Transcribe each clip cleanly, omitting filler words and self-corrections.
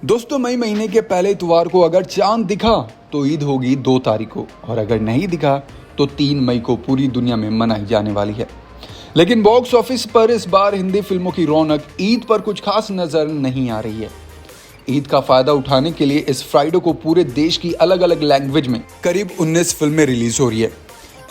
दोस्तों, मई महीने के पहले इतवार को अगर चांद दिखा तो ईद होगी 2 तारीख को, और अगर नहीं दिखा तो 3 मई को पूरी दुनिया में मनाई जाने वाली है। लेकिन बॉक्स ऑफिस पर इस बार हिंदी फिल्मों की रौनक ईद पर कुछ खास नजर नहीं आ रही है। ईद का फायदा उठाने के लिए इस फ्राइडे को पूरे देश की अलग अलग लैंग्वेज में करीब 19 फिल्में रिलीज हो रही है।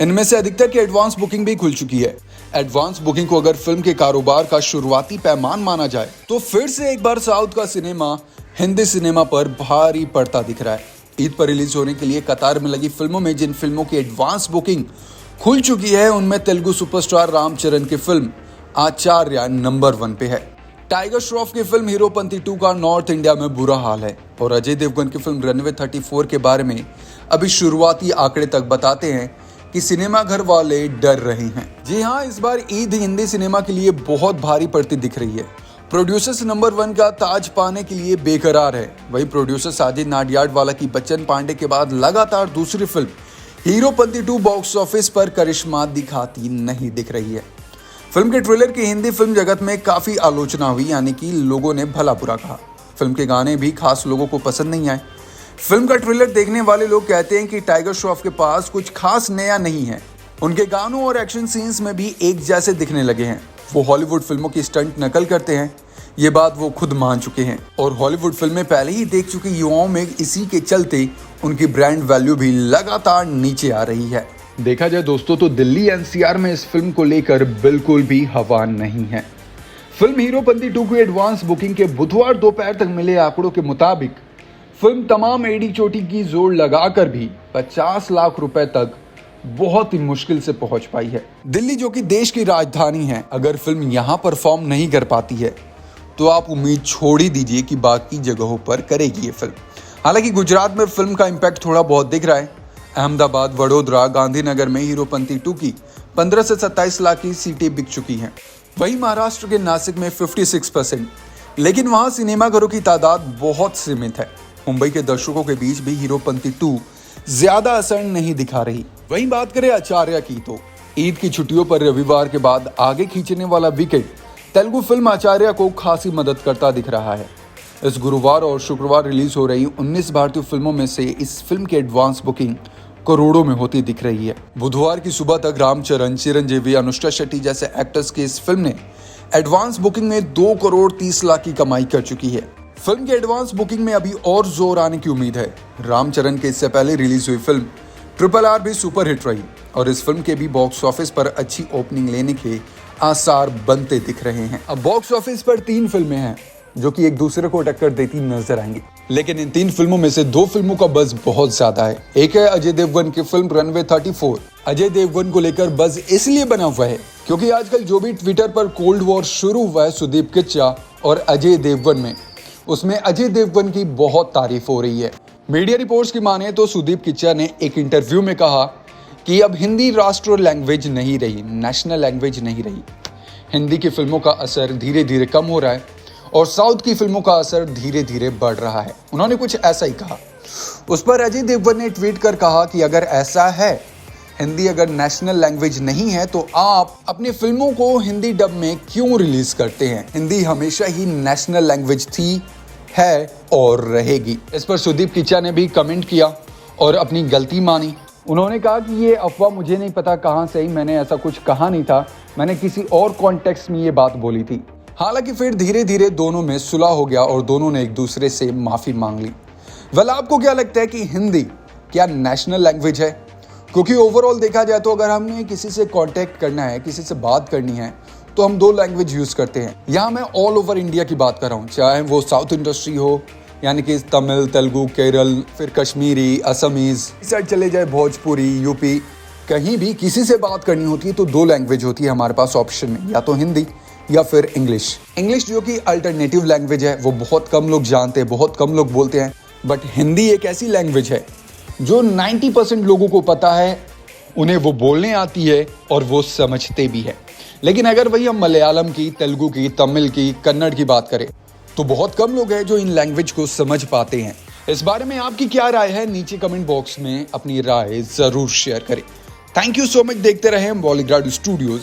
इनमें से अधिकतर की एडवांस बुकिंग भी खुल चुकी है। एडवांस बुकिंग को अगर फिल्म के कारोबार का शुरुआती पैमाना माना जाए तो फिर से एक बार साउथ का सिनेमा हिंदी सिनेमा पर भारी पड़ता दिख रहा है। ईद पर रिलीज होने के लिए कतार में लगी फिल्मों में जिन फिल्मों की एडवांस बुकिंग खुल चुकी है उनमें तेलुगु सुपरस्टार रामचरण की फिल्म आचार्य नंबर 1 पे है। टाइगर श्रॉफ की फिल्म हीरोपंती 2 का नॉर्थ इंडिया में बुरा हाल है, और अजय देवगन की फिल्म रनवे 34 के बारे में अभी शुरुआती आंकड़े तक बताते हैं कि सिनेमा घर वाले डर रहे हैं। जी हाँ, इस बार ईद हिंदी सिनेमा के लिए बहुत भारी पड़ती दिख रही है। प्रोड्यूसर्स नंबर 1 का ताज पाने के लिए बेकरार है। वही प्रोड्यूसर साजिद नाडियाडवाला की बच्चन पांडे के बाद लगातार दूसरी फिल्म हीरोपंती 2 बॉक्स ऑफिस पर करिश्मा दिखाती नहीं दिख रही है। फिल्म के ट्रेलर की हिंदी फिल्म जगत में काफी आलोचना हुई, यानी कि लोगों ने भला बुरा कहा। फिल्म के गाने भी खास लोगों को पसंद नहीं आए। फिल्म का ट्रेलर देखने वाले लोग कहते हैं कि टाइगर श्रॉफ के पास कुछ खास नया नहीं है। उनके गानों और एक्शन सीन्स में भी एक जैसे दिखने लगे हैं। वो हॉलीवुड फिल्मों की स्टंट नकल करते हैं, ये बात वो खुद मान चुके हैं, और हॉलीवुड फिल्में पहले ही देख चुके युवाओं में इसी के चलते उनकी ब्रांड वैल्यू भी लगातार नीचे आ रही है। देखा जाए दोस्तों तो दिल्ली एनसीआर में इस फिल्म को लेकर बिल्कुल भी हवा नहीं है। फिल्म हीरोपंती 2 की एडवांस बुकिंग के बुधवार दोपहर तक मिले आंकड़ों के मुताबिक फिल्म तमाम एडी चोटी की जोड़ लगाकर भी 50 लाख रुपए तक बहुत ही मुश्किल से पहुंच पाई है। दिल्ली जो कि देश की राजधानी है, अगर फिल्म यहां परफॉर्म नहीं कर पाती है तो आप उम्मीद छोड़ ही दीजिए कि बाकी जगहों पर करेगी ये फिल्म। हालांकि गुजरात में फिल्म का इम्पैक्ट थोड़ा बहुत दिख रहा है। अहमदाबाद, वडोदरा, गांधीनगर में हीरोपंती 2 की 15 से 27 लाख की सीटें बिक चुकी हैं। वहीं महाराष्ट्र के नासिक में 56%, लेकिन वहां सिनेमाघरों की तादाद बहुत सीमित है। मुंबई के दर्शकों के बीच भी हीरोपंती 2 ज्यादा असर नहीं दिखा रही। वहीं बात करें आचार्य की तो ईद की छुट्टियों पर रविवार के बाद आगे खींचने वाला विकेट तेलुगु फिल्म आचार्य को खासी मदद करता दिख रहा है। इस गुरुवार और शुक्रवार रिलीज हो रही 19 भारतीय फिल्मों में से इस फिल्म की एडवांस बुकिंग करोड़ों में होती दिख रही है। बुधवार की सुबह तक रामचरण, चिरंजीवी, अनुष्का शेट्टी जैसे एक्टर्स की इस फिल्म ने एडवांस बुकिंग में 2 करोड़ 30 लाख की कमाई कर चुकी है। फिल्म के एडवांस बुकिंग में अभी और जोर आने की उम्मीद है। रामचरण के इससे पहले रिलीज हुई फिल्म RRR भी सुपर हिट रही, और इस फिल्म के भी बॉक्स ऑफिस पर अच्छी ओपनिंग लेने के आसार बनते दिख रहे हैं। अब बॉक्स ऑफिस पर 3 फिल्में हैं जो कि एक दूसरे को टक्कर देती नजर आएंगी, लेकिन इन 3 फिल्मों में से 2 फिल्मों का बज़ बहुत ज्यादा है। एक है अजय देवगन की फिल्म रनवे 34। अजय देवगन को लेकर बज़ इसलिए बना हुआ है क्योंकि आजकल जो भी ट्विटर पर कोल्ड वॉर शुरू हुआ है सुदीप किच्चा और अजय देवगन में, उसमें अजय देवगन की बहुत तारीफ हो रही है। मीडिया रिपोर्ट्स की माने तो सुदीप किच्चा ने एक इंटरव्यू में कहा कि अब हिंदी राष्ट्रीय लैंग्वेज नहीं रही, नेशनल लैंग्वेज नहीं रही। हिंदी की फिल्मों का असर धीरे धीरे कम हो रहा है और साउथ की फिल्मों का असर धीरे धीरे बढ़ रहा है। उन्होंने कुछ ऐसा ही कहा। उस पर अजय देवगन ने ट्वीट कर कहा कि अगर ऐसा है, हिंदी अगर नेशनल लैंग्वेज नहीं है तो आप अपनी फिल्मों को हिंदी डब में क्यों रिलीज करते हैं? हिंदी हमेशा ही नेशनल लैंग्वेज थी, है और रहेगी। इस पर सुदीप किच्चा ने भी कमेंट किया और अपनी गलती मानी। उन्होंने कहा कि ये अफवाह मुझे नहीं पता कहां से आई, मैंने ऐसा कुछ कहा नहीं था, मैंने किसी और कॉन्टेक्स्ट में ये बात बोली थी। हालांकि फिर धीरे धीरे दोनों में सुलह हो गया और दोनों ने एक दूसरे से माफी मांग ली। वेल, आपको क्या लगता है कि हिंदी क्या नेशनल लैंग्वेज है? क्योंकि ओवरऑल देखा जाए तो अगर हमें किसी से कांटेक्ट करना है, किसी से बात करनी है, तो हम 2 लैंग्वेज यूज करते हैं। यहाँ मैं ऑल ओवर इंडिया की बात कर रहा हूँ, चाहे वो साउथ इंडस्ट्री हो, यानी कि तमिल, तेलुगु, केरल, फिर कश्मीरी, असमीज, इस साइड चले जाए भोजपुरी, यूपी, कहीं भी किसी से बात करनी होती है तो 2 लैंग्वेज होती है हमारे पास ऑप्शन में, या तो हिंदी या फिर इंग्लिश। इंग्लिश जो कि अल्टरनेटिव लैंग्वेज है, वो बहुत कम लोग जानते हैं, बहुत कम लोग बोलते हैं, बट हिंदी एक ऐसी लैंग्वेज है जो 90% लोगों को पता है, उन्हें वो बोलने आती है और वो समझते भी है। लेकिन अगर वही हम मलयालम की, तेलुगु की, तमिल की, कन्नड़ की बात करें तो बहुत कम लोग हैं जो इन लैंग्वेज को समझ पाते हैं। इस बारे में आपकी क्या राय है? नीचे कमेंट बॉक्स में अपनी राय जरूर शेयर करें। Thank you so much. देखते रहें बॉलीग्राड स्टूडियोज।